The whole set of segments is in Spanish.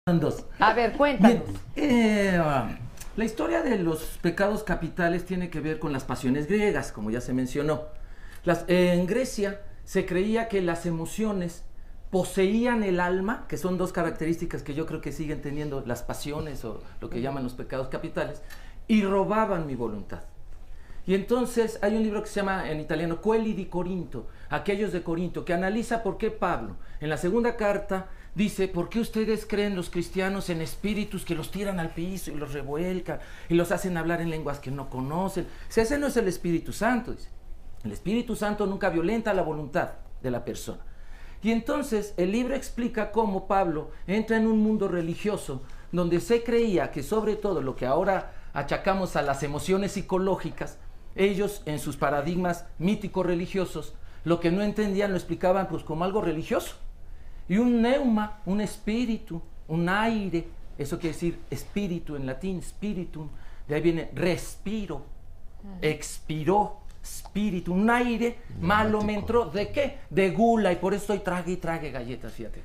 Dos. A ver, cuéntanos. Bien, la historia de los pecados capitales tiene que ver con las pasiones griegas, como ya se mencionó. En Grecia se creía que las emociones poseían el alma, que son dos características que yo creo que siguen teniendo las pasiones o lo que llaman los pecados capitales, y robaban mi voluntad. Y entonces hay un libro que se llama en italiano Quelli di Corinto, aquellos de Corinto, que analiza por qué Pablo, en la segunda carta, dice, ¿por qué ustedes creen los cristianos en espíritus que los tiran al piso y los revuelcan y los hacen hablar en lenguas que no conocen? Si ese no es el Espíritu Santo, dice. El Espíritu Santo nunca violenta la voluntad de la persona. Y entonces el libro explica cómo Pablo entra en un mundo religioso donde se creía que sobre todo lo que ahora achacamos a las emociones psicológicas, ellos en sus paradigmas míticos religiosos, lo que no entendían lo explicaban pues como algo religioso. Y un neuma, un espíritu, un aire, eso quiere decir espíritu en latín, spiritum, de ahí viene respiro, expiró, espíritu, un aire malo me entró, ¿de qué? De gula, y por eso estoy trague y trague galletas, fíjate.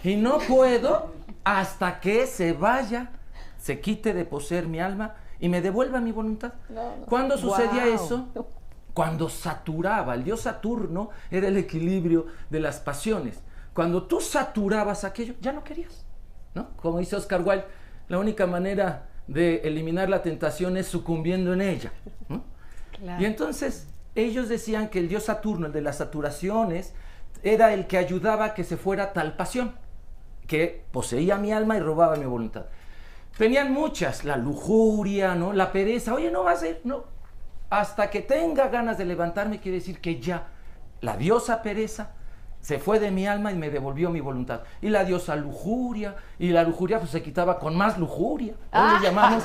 Y no puedo hasta que se vaya, se quite de poseer mi alma y me devuelva mi voluntad. ¿Cuándo sucedía eso? Cuando saturaba, el dios Saturno era el equilibrio de las pasiones. Cuando tú saturabas aquello, ya no querías, ¿no? Como dice Oscar Wilde, la única manera de eliminar la tentación es sucumbiendo en ella, ¿no? Claro. Y entonces ellos decían que el dios Saturno, el de las saturaciones, era el que ayudaba a que se fuera tal pasión, que poseía mi alma y robaba mi voluntad. Tenían muchas, la lujuria, ¿no? La pereza, oye, no va a ser, no. Hasta que tenga ganas de levantarme, quiere decir que ya la diosa pereza se fue de mi alma y me devolvió mi voluntad. Y la diosa lujuria, y la lujuria pues se quitaba con más lujuria. Hoy le llamamos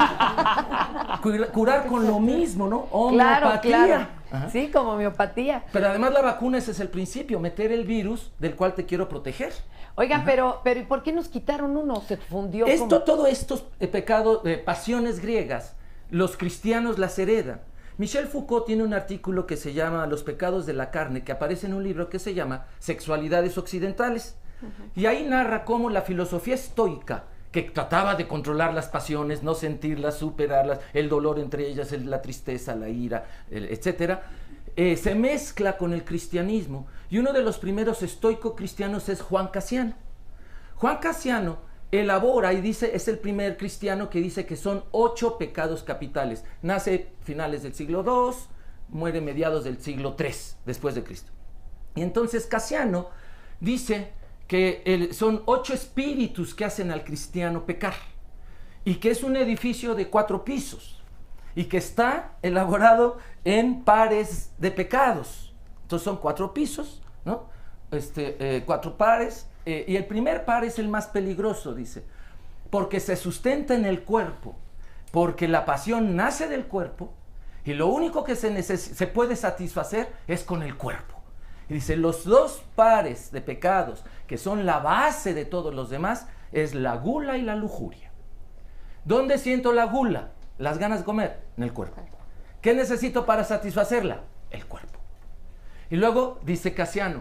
curar con lo mismo, ¿no? Homeopatía. Claro, claro. Sí, como homeopatía. Pero además la vacuna ese es el principio, meter el virus del cual te quiero proteger. Oigan, pero ¿y por qué nos quitaron uno? Se fundió. Todos estos pecados, pasiones griegas, los cristianos las heredan. Michel Foucault tiene un artículo que se llama Los pecados de la carne, que aparece en un libro que se llama Sexualidades occidentales. Y ahí narra cómo la filosofía estoica, que trataba de controlar las pasiones, no sentirlas, superarlas, el dolor entre ellas, la tristeza, la ira, etcétera, se mezcla con el cristianismo. Y uno de los primeros estoicos cristianos es Juan Casiano. Juan Casiano elabora y dice, es el primer cristiano que dice que son 8 pecados capitales. Nace finales del siglo II, muere mediados del siglo III después de Cristo. Y entonces Casiano dice que son 8 espíritus que hacen al cristiano pecar, y que es un edificio de 4 pisos, y que está elaborado en pares de pecados. Entonces son 4 pisos, ¿no? 4 pares. Y el primer par es el más peligroso, dice, porque se sustenta en el cuerpo, porque la pasión nace del cuerpo y lo único que se puede satisfacer es con el cuerpo. Y dice, los 2 pares de pecados que son la base de todos los demás es la gula y la lujuria. ¿Dónde siento la gula? Las ganas de comer, en el cuerpo. ¿Qué necesito para satisfacerla? El cuerpo. Y luego dice Casiano,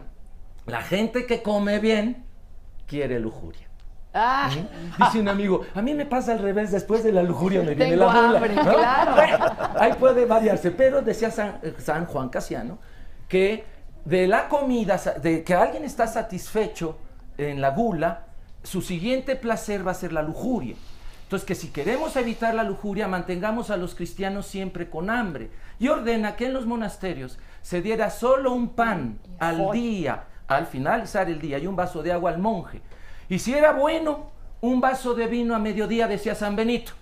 la gente que come bien quiere lujuria. Dice un amigo, a mí me pasa al revés, después de la lujuria me viene la gula, hambre, ¿no? Claro. Ahí puede variarse, pero decía San Juan Casiano que de la comida, de que alguien está satisfecho en la gula, su siguiente placer va a ser la lujuria. Entonces, que si queremos evitar la lujuria, mantengamos a los cristianos siempre con hambre. Y ordena que en los monasterios se diera solo un pan al día, al finalizar el día, y un vaso de agua al monje. Y si era bueno, un vaso de vino a mediodía, decía San Benito.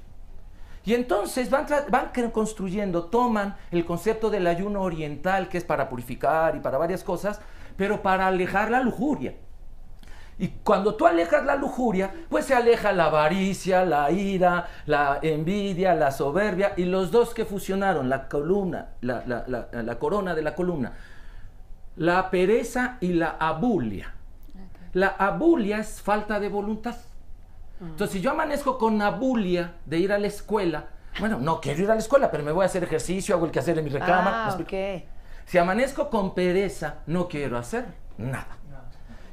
Y entonces van construyendo, toman el concepto del ayuno oriental, que es para purificar y para varias cosas, pero para alejar la lujuria. Y cuando tú alejas la lujuria, pues se aleja la avaricia, la ira, la envidia, la soberbia, y los dos que fusionaron, la columna, la corona de la columna, la pereza y la abulia. La abulia es falta de voluntad. Entonces, si yo amanezco con abulia de ir a la escuela, bueno, no quiero ir a la escuela, pero me voy a hacer ejercicio, hago el quehacer en mi recámara. Okay. Si amanezco con pereza, no quiero hacer nada.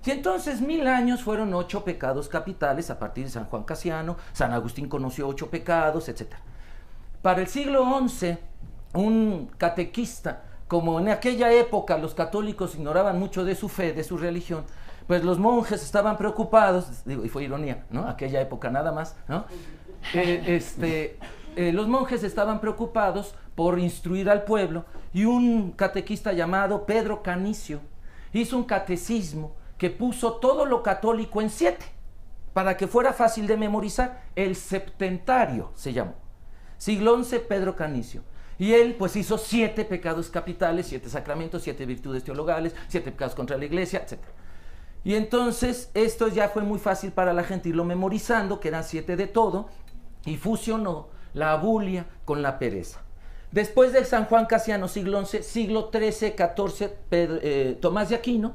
Y entonces 1000 años fueron 8 pecados capitales a partir de San Juan Casiano, San Agustín conoció 8 pecados, etc. Para el siglo XI, un catequista, como en aquella época los católicos ignoraban mucho de su fe, de su religión, pues los monjes estaban preocupados, digo, y fue ironía, ¿no? Aquella época nada más, ¿no? Los monjes estaban preocupados por instruir al pueblo, y un catequista llamado Pedro Canicio hizo un catecismo que puso todo lo católico en 7, para que fuera fácil de memorizar. El Septentario se llamó. Siglo XI, Pedro Canicio. Y él pues hizo 7 pecados capitales, 7 sacramentos, 7 virtudes teologales, 7 pecados contra la iglesia, etc. Y entonces esto ya fue muy fácil para la gente irlo memorizando, que eran 7 de todo, y fusionó la abulia con la pereza. Después de San Juan Casiano, siglo XI, siglo XIII, XIV, Tomás de Aquino,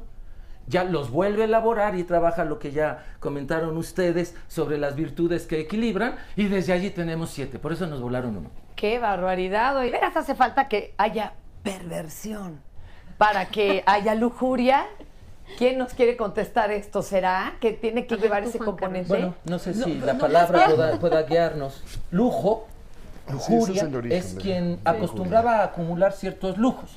ya los vuelve a elaborar y trabaja lo que ya comentaron ustedes sobre las virtudes que equilibran, y desde allí tenemos 7, por eso nos volaron 1. ¡Qué barbaridad! Oye, veras, hace falta que haya perversión para que haya lujuria. ¿Quién nos quiere contestar esto? ¿Será que tiene que llevar ese componente? Bueno, no sé si la palabra pueda guiarnos. Lujo, lujuria, es quien acostumbraba a acumular ciertos lujos.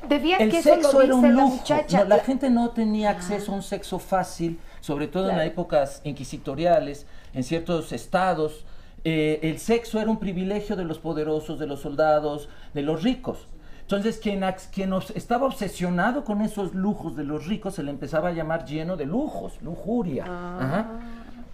Decías El que eso sexo lo era dice un la lujo. muchacha. No, la gente no tenía acceso a un sexo fácil, sobre todo en las épocas inquisitoriales, en ciertos estados. El sexo era un privilegio de los poderosos, de los soldados, de los ricos. Entonces, quien estaba obsesionado con esos lujos de los ricos se le empezaba a llamar lleno de lujos, lujuria. Ajá.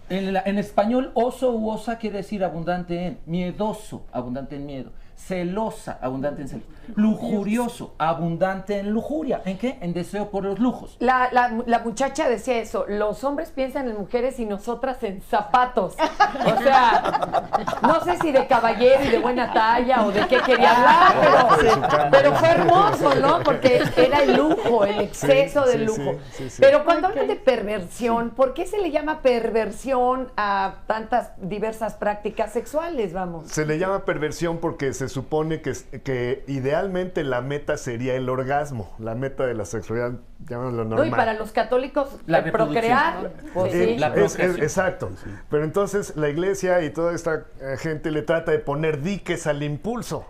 En español, oso u osa quiere decir abundante en, miedoso, abundante en miedo, celosa, abundante en celos, lujurioso, abundante en lujuria. ¿En qué? En deseo por los lujos. La muchacha decía eso, los hombres piensan en mujeres y nosotras en zapatos. O sea, no sé si de caballero y de buena talla o de qué quería hablar, pero fue hermoso, ¿no? Porque era el lujo, el exceso del lujo. Pero cuando hablan de perversión, ¿por qué se le llama perversión a tantas diversas prácticas sexuales, vamos? Se le llama perversión porque se supone que idealmente la meta sería el orgasmo, la meta de la sexualidad, llamémoslo normal. No, y para los católicos, procrear. Pues, sí. Exacto. Pero entonces la iglesia y toda esta gente le trata de poner diques al impulso.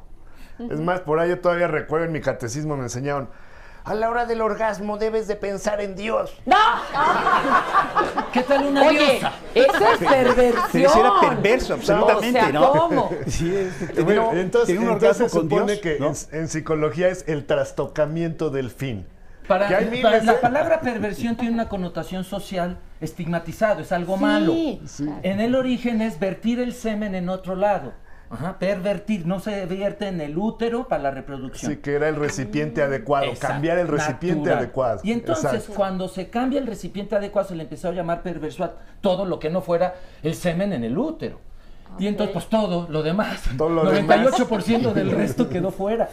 Es más, por ahí yo todavía recuerdo en mi catecismo me enseñaron, a la hora del orgasmo debes de pensar en Dios. ¡No! ¿Qué tal una diosa? Eso es perversión. Sí, eso era perverso, absolutamente, o sea, ¿no? ¿cómo? Sí, Entonces un orgasmo se con supone Dios, que ¿no? en psicología es el trastocamiento del fin. La palabra perversión tiene una connotación social estigmatizado, es algo malo. Sí. En el origen es vertir el semen en otro lado. Ajá, pervertir, no se vierte en el útero para la reproducción. Sí, que era el recipiente adecuado, Exacto, cambiar el recipiente natural. adecuado. Y entonces, Exacto. cuando se cambia el recipiente adecuado, se le empezó a llamar perverso a todo lo que no fuera el semen en el útero. Y entonces, pues todo lo demás, Todo lo 98% del resto quedó fuera.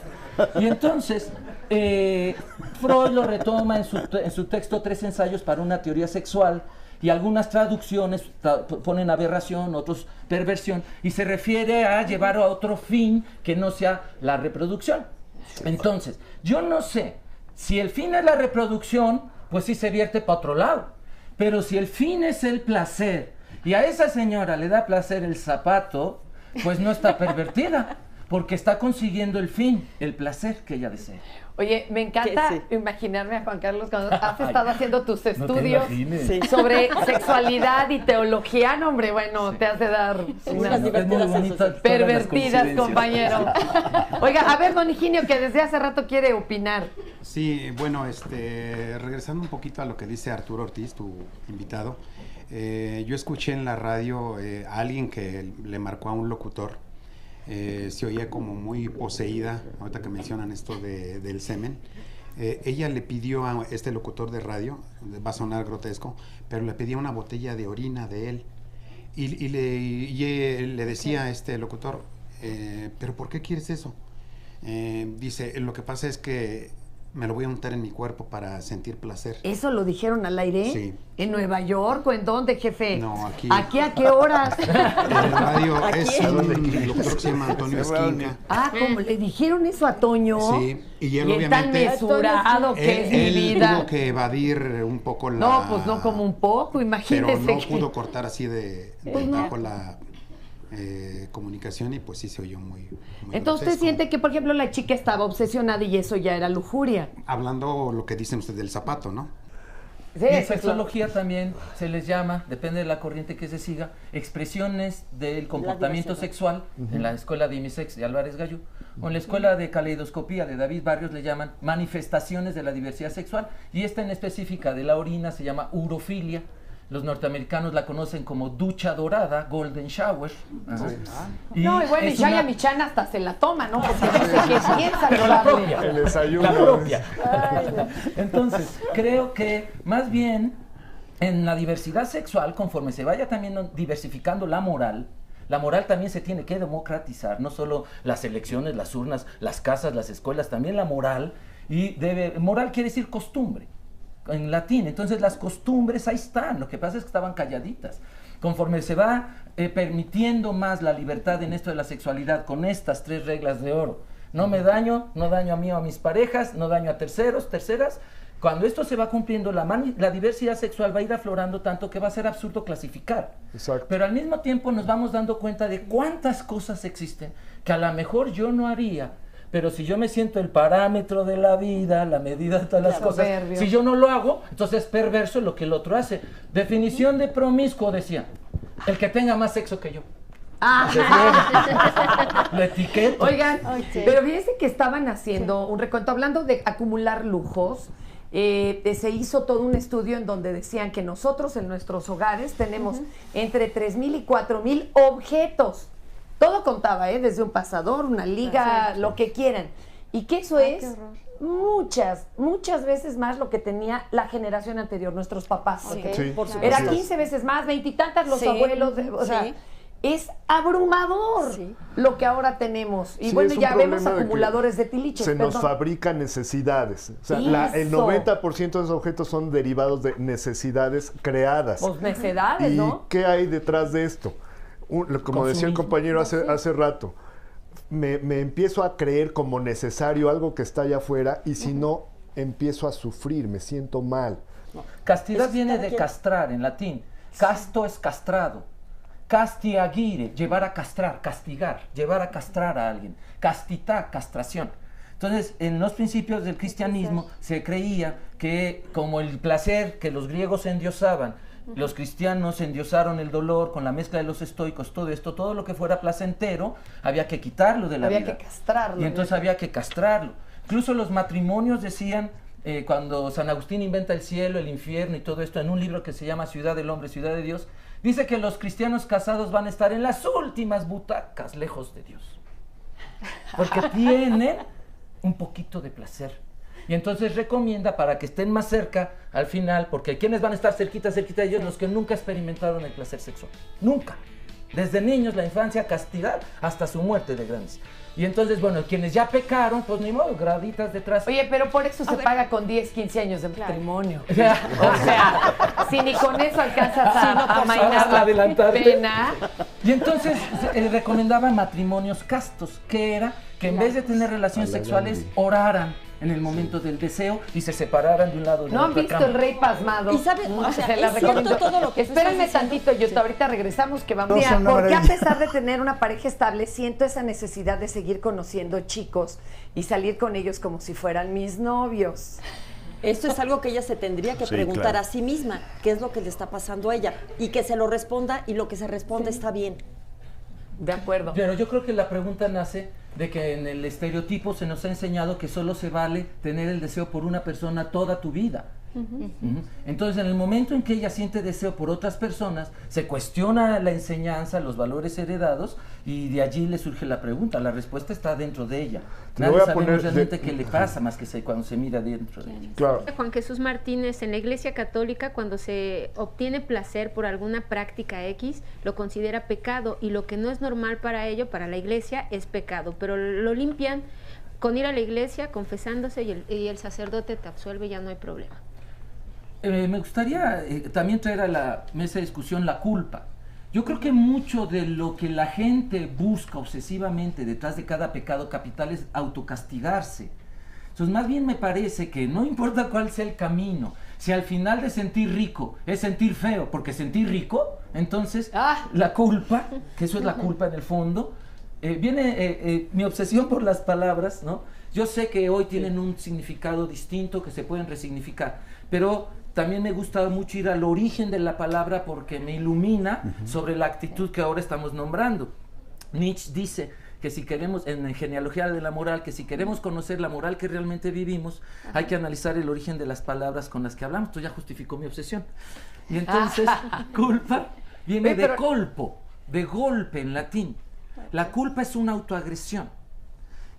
Y entonces, Freud lo retoma en su texto 3 ensayos para una teoría sexual, y algunas traducciones ponen aberración, otros perversión, y se refiere a llevar a otro fin que no sea la reproducción. Entonces, yo no sé, si el fin es la reproducción, pues sí se vierte para otro lado. Pero si el fin es el placer, y a esa señora le da placer el zapato, pues no está pervertida, porque está consiguiendo el fin, el placer que ella desea. Oye, me encanta imaginarme a Juan Carlos cuando has estado haciendo tus estudios sobre sexualidad y teología. No, hombre, bueno, te has de dar unas pervertidas, compañero. Oiga, a ver, don Higinio, que desde hace rato quiere opinar. Sí, bueno, regresando un poquito a lo que dice Arturo Ortiz, tu invitado, yo escuché en la radio a alguien que le marcó a un locutor. Se oía como muy poseída, ahorita que mencionan esto del semen. Ella le pidió a este locutor de radio, va a sonar grotesco, pero le pedía una botella de orina de él. Y le decía a este locutor, ¿pero por qué quieres eso? Dice, lo que pasa es que me lo voy a untar en mi cuerpo para sentir placer. ¿Eso lo dijeron al aire? Sí. ¿En Nueva York o en dónde, jefe? No, aquí. ¿Aquí a qué horas? En la radio es un ¿Dónde? doctor que se llama Antonio Esquinca. ¿Cómo le dijeron eso a Toño? Sí, y él Y tan obviamente... mesurado que es mi Él vida. tuvo que evadir un poco la... No, pues no como un poco, imagínese. Pero no que- pudo cortar así de Pues no. bajo la comunicación y pues sí se oyó muy Entonces usted grotesco. siente que, por ejemplo, la chica estaba obsesionada y eso ya era lujuria. Hablando lo que dicen ustedes del zapato, ¿no? Sí, En eso es lo- sexología también se les llama, depende de la corriente que se siga, expresiones del comportamiento sexual. En la escuela de Imisex de Álvarez Gallú, o en la escuela de caleidoscopía de David Barrios le llaman manifestaciones de la diversidad sexual, y esta en específica de la orina se llama urofilia. Los norteamericanos la conocen como ducha dorada, golden shower. Ajá. No, y bueno, y es Shaya una- Michan hasta se la toma, ¿no? Porque dice que es bien Pero la saludable. propia. El desayuno. La propia. Entonces, creo que más bien en la diversidad sexual, conforme se vaya también diversificando la moral también se tiene que democratizar, no solo las elecciones, las urnas, las casas, las escuelas, también la moral. Y moral quiere decir costumbre, en latín. Entonces las costumbres ahí están, lo que pasa es que estaban calladitas. Conforme se va permitiendo más la libertad en esto de la sexualidad, con estas 3 reglas de oro: no me daño, no daño a mí o a mis parejas, no daño a terceras. Cuando esto se va cumpliendo, la diversidad sexual va a ir aflorando tanto que va a ser absurdo clasificar. Exacto. Pero al mismo tiempo nos vamos dando cuenta de cuántas cosas existen que a lo mejor yo no haría. Pero si yo me siento el parámetro de la vida, la medida de todas las Claro, cosas, soberbio. si yo no lo hago, entonces es perverso lo que el otro hace. Definición de promiscuo, decía: el que tenga más sexo que yo. La etiqueta. Oigan, pero fíjense que estaban haciendo un recuento, hablando de acumular lujos. Se hizo todo un estudio en donde decían que nosotros en nuestros hogares tenemos entre 3,000 y 4,000 objetos. Todo contaba, desde un pasador, una liga, Perfecto. lo que quieran. Y que eso Qué es horror. muchas veces más lo que tenía la generación anterior, nuestros papás. Sí, ¿ok? Sí, por así Era es. 15 veces más, 20 y tantas los Sí, abuelos. O sea, sí. es abrumador Sí. lo que ahora tenemos. Y Sí, bueno, es un ya vemos problema de que acumuladores de tilichos. Se nos perdón. fabrican necesidades. O sea, el Eso. 90% de esos objetos son derivados de necesidades creadas. Pues necedades, ¿Y ¿no? qué hay detrás de esto? Como decía el Consumismo. compañero hace rato, me empiezo a creer como necesario algo que está allá afuera, y si no, empiezo a sufrir, me siento mal. Castidad Eso viene cada de quien. castrar en latín. Casto es castrado. Castiagire, llevar a castrar, castigar, llevar a castrar a alguien. Castità, castración. Entonces, en los principios del cristianismo se creía que, como el placer que los griegos endiosaban, los cristianos endiosaron el dolor con la mezcla de los estoicos, todo esto, todo lo que fuera placentero, había que quitarlo de la Había vida. que castrarlo. Y entonces había que castrarlo. Incluso los matrimonios decían, cuando San Agustín inventa el cielo, el infierno y todo esto, en un libro que se llama Ciudad del Hombre, Ciudad de Dios, dice que los cristianos casados van a estar en las últimas butacas, lejos de Dios. Porque tienen un poquito de placer. Y entonces recomienda para que estén más cerca al final, porque ¿quiénes van a estar cerquita de ellos? Los que nunca experimentaron el placer sexual. Nunca. Desde niños, la infancia, castidad, hasta su muerte de grandes. Y entonces, bueno, quienes ya pecaron, pues ni modo, graditas detrás. Oye, pero por eso se ver. paga con 10, 15 años de matrimonio. O sea, O sea, si ni con eso alcanzas a amainar hasta la adelantarte. pena. Y entonces recomendaba matrimonios castos, que era que en vez de tener relaciones A la sexuales, Gandhi. oraran en el momento del deseo y se separaran de un lado de ¿No han otra visto cama. El Rey Pasmado? Y sabe, o sea, Se la es cierto recomiendo. todo lo que tú Espérenme estás diciendo. tantito, yo Sí. ahorita regresamos que vamos. No, Mira, son una porque a maravilla. pesar de tener una pareja estable, siento esa necesidad de seguir conociendo chicos y salir con ellos como si fueran mis novios. Esto es algo que ella se tendría que Sí, preguntar claro. a sí misma, qué es lo que le está pasando a ella, y que se lo responda, y lo que se responde está bien. De acuerdo. Pero yo creo que la pregunta nace de que en el estereotipo se nos ha enseñado que solo se vale tener el deseo por una persona toda tu vida. Ujú. Entonces, en el momento en que ella siente deseo por otras personas, se cuestiona la enseñanza, los valores heredados, y de allí le surge la pregunta. La respuesta está dentro de ella. Te Nadie voy a sabemos poner realmente de- qué le pasa más que cuando se mira dentro de ella. Claro. Juan Jesús Martínez, en la Iglesia Católica, cuando se obtiene placer por alguna práctica X, lo considera pecado, y lo que no es normal para ello, para la Iglesia, es pecado, pero lo limpian con ir a la iglesia, confesándose y el sacerdote te absuelve, ya no hay problema. Me gustaría también traer a la mesa de discusión la culpa. Yo creo que mucho de lo que la gente busca obsesivamente detrás de cada pecado capital es autocastigarse. Entonces, más bien me parece que no importa cuál sea el camino, si al final de sentir rico es sentir feo, porque sentir rico, entonces la culpa, que eso es la culpa en el fondo, viene mi obsesión por las palabras, ¿no? Yo sé que hoy tienen un significado distinto, que se pueden resignificar, pero también me gusta mucho ir al origen de la palabra porque me ilumina sobre la actitud que ahora estamos nombrando. Nietzsche dice que si queremos, en Genealogía de la Moral, que si queremos conocer la moral que realmente vivimos, hay que analizar el origen de las palabras con las que hablamos. Esto ya justificó mi obsesión. Y entonces, culpa viene de colpo, de golpe en latín. La culpa es una autoagresión.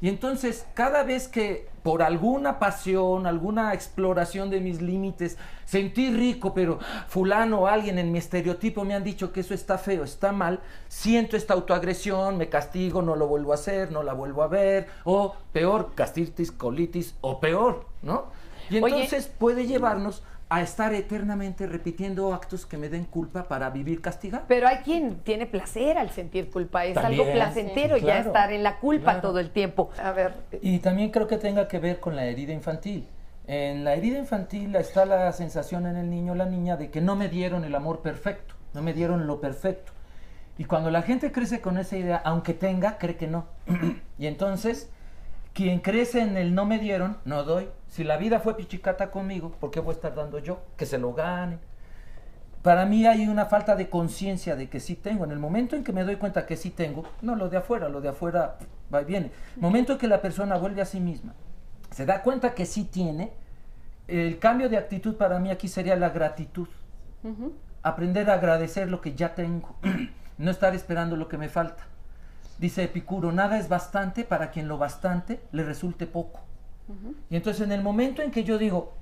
Y entonces, cada vez que por alguna pasión, alguna exploración de mis límites, sentí rico, pero fulano o alguien en mi estereotipo me han dicho que eso está feo, está mal, siento esta autoagresión, me castigo, no lo vuelvo a hacer, no la vuelvo a ver, o peor, gastritis, colitis, o peor, ¿no? Y entonces puede llevarnos a estar eternamente repitiendo actos que me den culpa para vivir castigado. Pero hay quien tiene placer al sentir culpa, es También, algo placentero sí, ya claro, estar en la culpa claro. todo el tiempo. A ver, Y también creo que tenga que ver con la herida infantil. En la herida infantil está la sensación en el niño o la niña de que no me dieron el amor perfecto, no me dieron lo perfecto. Y cuando la gente crece con esa idea, aunque tenga, cree que no. Y entonces, quien crece en el no me dieron, no doy. Si la vida fue pichicata conmigo, ¿por qué voy a estar dando yo? Que se lo gane. Para mí hay una falta de conciencia de que sí tengo. En el momento en que me doy cuenta que sí tengo, no lo de afuera va y viene. El momento en que la persona vuelve a sí misma, se da cuenta que sí tiene, el cambio de actitud para mí aquí sería la gratitud. Aprender a agradecer lo que ya tengo, no estar esperando lo que me falta. Dice Epicuro, nada es bastante para quien lo bastante le resulte poco. Y entonces en el momento en que yo digo,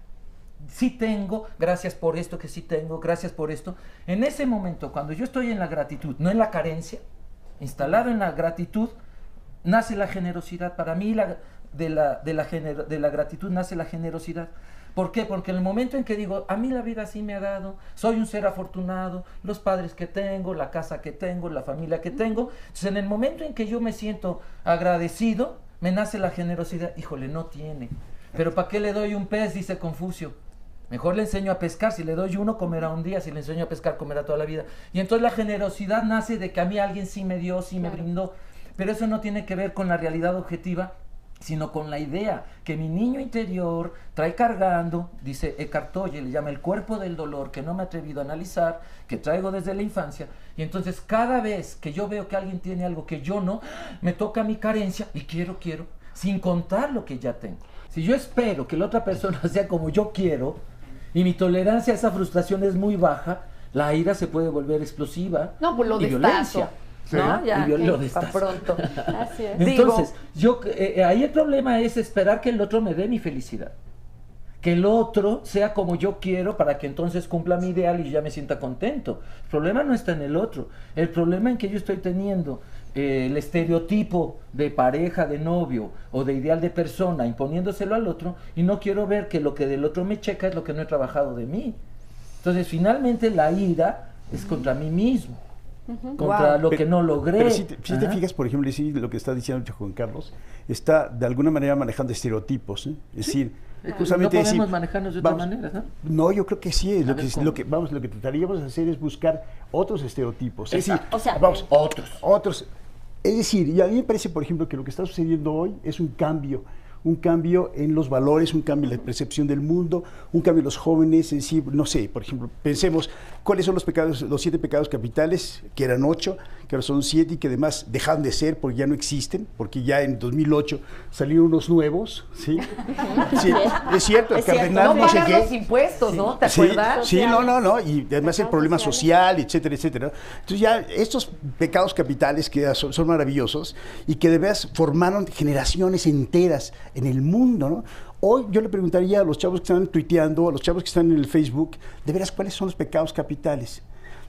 sí tengo, gracias por esto que sí tengo, gracias por esto, en ese momento, cuando yo estoy en la gratitud, no en la carencia, instalado en la gratitud, nace la generosidad. Para mí de la gratitud nace la generosidad. ¿Por qué? Porque en el momento en que digo, a mí la vida sí me ha dado, soy un ser afortunado, los padres que tengo, la casa que tengo, la familia que tengo, entonces en el momento en que yo me siento agradecido, me nace la generosidad. Híjole, no tiene. Pero ¿para qué le doy un pez? Dice Confucio. Mejor le enseño a pescar. Si le doy uno, comerá un día. Si le enseño a pescar, comerá toda la vida. Y entonces la generosidad nace de que a mí alguien sí me dio, sí me brindó. Pero eso no tiene que ver con la realidad objetiva, sino con la idea que mi niño interior trae cargando, dice Eckhart Tolle, le llama el cuerpo del dolor, que no me he atrevido a analizar, que traigo desde la infancia. Y entonces cada vez que yo veo que alguien tiene algo que yo no, me toca mi carencia y quiero, sin contar lo que ya tengo. Si yo espero que la otra persona sea como yo quiero y mi tolerancia a esa frustración es muy baja, la ira se puede volver explosiva. No, pues lo y violencia. Sí. ¿no? Ya, lo para destazo. pronto. Así es. Entonces, ahí el problema es esperar que el otro me dé mi felicidad. Que el otro sea como yo quiero para que entonces cumpla mi ideal y ya me sienta contento. El problema no está en el otro. El problema en que yo estoy teniendo el estereotipo de pareja, de novio o de ideal de persona, imponiéndoselo al otro, y no quiero ver que lo que del otro me checa es lo que no he trabajado de mí. Entonces, finalmente, la ira es contra mí mismo. Contra lo que no logré. Pero si te fijas, por ejemplo, sí, lo que está diciendo Juan Carlos, está de alguna manera manejando estereotipos, ¿eh? Es decir, justamente no podemos manejarnos de otra manera, ¿no? No, yo creo que sí, es lo que trataríamos de hacer es buscar otros estereotipos. Es decir, O sea, otros. Es decir, y a mí me parece, por ejemplo, que lo que está sucediendo hoy es un cambio en los valores, un cambio en la percepción del mundo, un cambio en los jóvenes. Es decir, no sé, por ejemplo, pensemos cuáles son los 7 pecados capitales, que eran 8, que ahora son 7 y que además dejan de ser porque ya no existen, porque ya en 2008 salieron unos nuevos, ¿sí? Sí, es cierto, el cardenal No no sé pagan qué. los impuestos, ¿no? ¿Te Sí, acuerdas? sí, no, y además el problema social, etcétera, etcétera. Entonces ya estos pecados capitales que son maravillosos y que de veras formaron generaciones enteras en el mundo, ¿no? Hoy yo le preguntaría a los chavos que están tuiteando, a los chavos que están en el Facebook, de veras, ¿cuáles son los pecados capitales?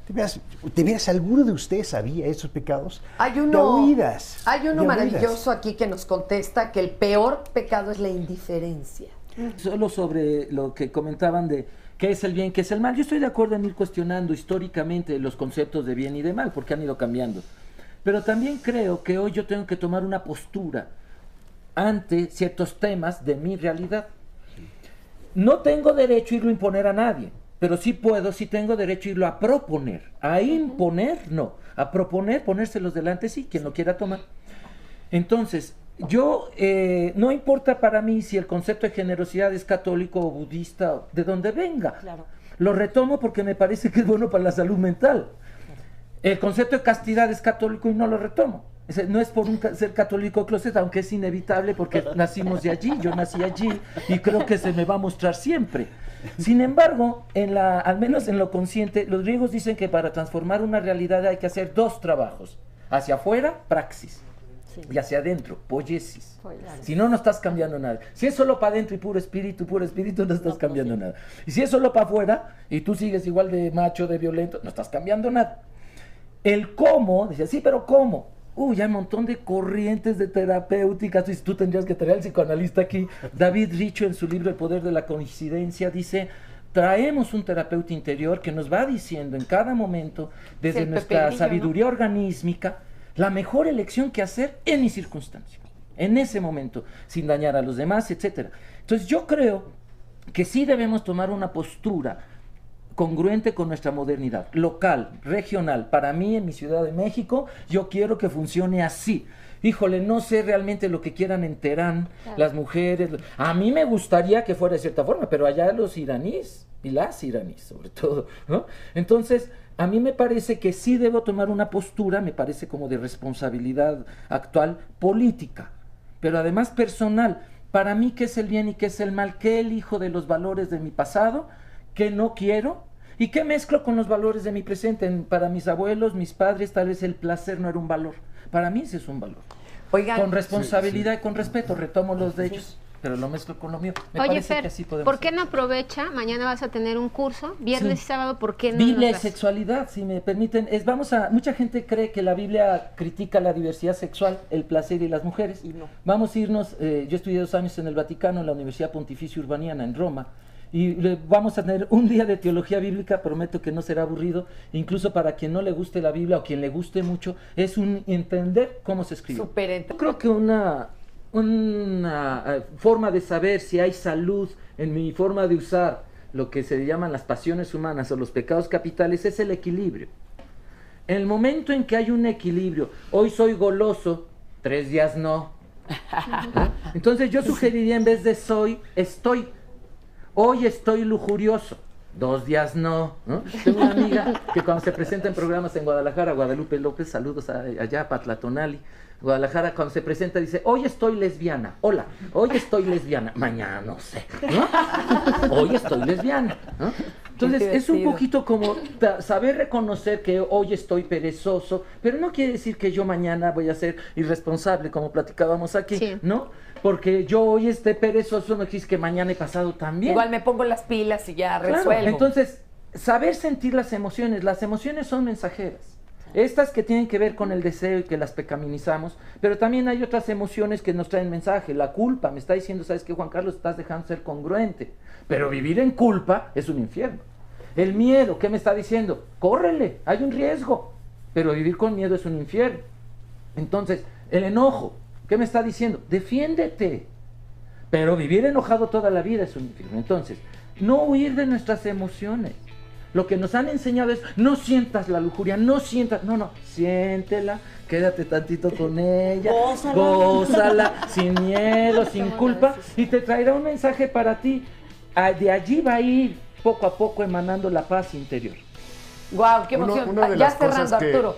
¿De veras alguno de ustedes sabía esos pecados? Hay De uno oídas. Hay uno de maravilloso aquí que nos contesta que el peor pecado es la indiferencia. Solo sobre lo que comentaban de qué es el bien, qué es el mal. Yo estoy de acuerdo en ir cuestionando históricamente los conceptos de bien y de mal, porque han ido cambiando. Pero también creo que hoy yo tengo que tomar una postura ante ciertos temas de mi realidad. No tengo derecho a irlo a imponer a nadie, pero sí tengo derecho a irlo a proponer. A imponer, no. A proponer, ponérselos delante, sí, quien lo quiera tomar. Entonces, yo, no importa para mí si el concepto de generosidad es católico o budista, de donde venga. Claro. Lo retomo porque me parece que es bueno para la salud mental. El concepto de castidad es católico y no lo retomo. No es por ser católico closet, aunque es inevitable porque nacimos de allí, yo nací allí y creo que se me va a mostrar siempre. Sin embargo, al menos en lo consciente, los griegos dicen que para transformar una realidad hay que hacer dos trabajos. Hacia afuera, praxis. Sí. Y hacia adentro, poiesis. Claro. Si no, no estás cambiando nada. Si es solo para adentro y puro espíritu, no estás cambiando nada. Y si es solo para afuera y tú sigues igual de macho, de violento, no estás cambiando nada. El cómo, dice, sí, pero ¿cómo? Hay un montón de corrientes de terapéuticas. Tú tendrías que traer al psicoanalista aquí. David Richo, en su libro El poder de la coincidencia, dice: traemos un terapeuta interior que nos va diciendo en cada momento, desde nuestra sabiduría organísmica, la mejor elección que hacer en mi circunstancia, en ese momento, sin dañar a los demás, etcétera. Entonces yo creo que sí debemos tomar una postura congruente con nuestra modernidad, local, regional. Para mí, en mi Ciudad de México, yo quiero que funcione así. Híjole, no sé realmente lo que quieran en Teherán, las mujeres. A mí me gustaría que fuera de cierta forma, pero allá los iraníes, y las iraníes sobre todo, ¿no? Entonces, a mí me parece que sí debo tomar una postura, me parece como de responsabilidad actual, política, pero además personal. Para mí, ¿qué es el bien y qué es el mal? ¿Qué elijo de los valores de mi pasado? ¿Qué no quiero? ¿Y qué mezclo con los valores de mi presente? Para mis abuelos, mis padres, tal vez el placer no era un valor. Para mí ese es un valor. Oigan, con responsabilidad y con respeto, retomo los de ellos, pero lo mezclo con lo mío. Oye, Fer, ¿por qué no aprovecha? Mañana vas a tener un curso, viernes y sábado, ¿por qué no? Biblia y sexualidad, si me permiten. Mucha gente cree que la Biblia critica la diversidad sexual, el placer y las mujeres. Y no. Vamos a irnos, yo estudié 2 años en el Vaticano, en la Universidad Pontificia Urbaniana, en Roma. Y vamos a tener un día de teología bíblica, prometo que no será aburrido, incluso para quien no le guste la Biblia o quien le guste mucho, es un entender cómo se escribe. Yo creo que una forma de saber si hay salud en mi forma de usar lo que se llaman las pasiones humanas o los pecados capitales es el equilibrio. En el momento en que hay un equilibrio, hoy soy goloso, 3 días no. Entonces yo sugeriría en vez de soy, estoy. Hoy estoy lujurioso, 2 días no. Tengo una amiga que cuando se presenta en programas en Guadalajara, Guadalupe López, saludos allá a Patlatonali, Guadalajara, cuando se presenta dice: hoy estoy lesbiana, hola, hoy estoy lesbiana, mañana no sé, ¿no? Hoy estoy lesbiana, ¿no? Entonces es un poquito como saber reconocer que hoy estoy perezoso, pero no quiere decir que yo mañana voy a ser irresponsable, como platicábamos aquí, sí, ¿no? Porque yo hoy esté perezoso no quiere decir que mañana he pasado también. Igual me pongo las pilas y ya claro, resuelvo. Entonces, saber sentir las emociones son mensajeras. Estas que tienen que ver con el deseo y que las pecaminorizamos, pero también hay otras emociones que nos traen mensaje. La culpa me está diciendo: ¿sabes qué, Juan Carlos? Estás dejando de ser congruente. Pero vivir en culpa es un infierno. El miedo, ¿qué me está diciendo? Córrele, hay un riesgo. Pero vivir con miedo es un infierno. Entonces, el enojo, ¿qué me está diciendo? Defiéndete. Pero vivir enojado toda la vida es un infierno. Entonces, no huir de nuestras emociones. Lo que nos han enseñado es: no sientas la lujuria, no, siéntela, quédate tantito con ella, gózala, sin miedo, sin culpa, y te traerá un mensaje para ti. De allí va a ir poco a poco emanando la paz interior. Guau, qué emoción. Una de ya las cerrando, cosas Arturo. que